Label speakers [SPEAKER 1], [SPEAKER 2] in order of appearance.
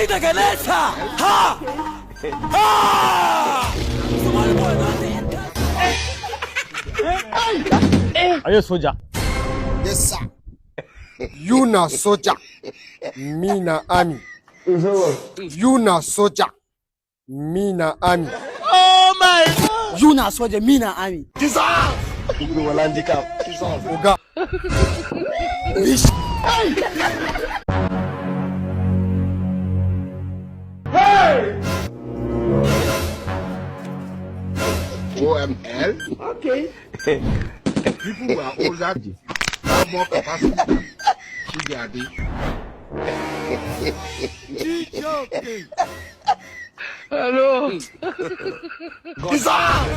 [SPEAKER 1] Hey, the Ganesha! Ha! Ha!
[SPEAKER 2] Are you a soldier?
[SPEAKER 3] Yes, sir. You na soldier. Me na army. You na soldier. Me na army.
[SPEAKER 1] Oh my God! You na soldier, me na army.
[SPEAKER 3] Oga.
[SPEAKER 4] OML. Okay. People who are older have more capacity than Shigadi.
[SPEAKER 1] Hello.
[SPEAKER 4] Dissolve!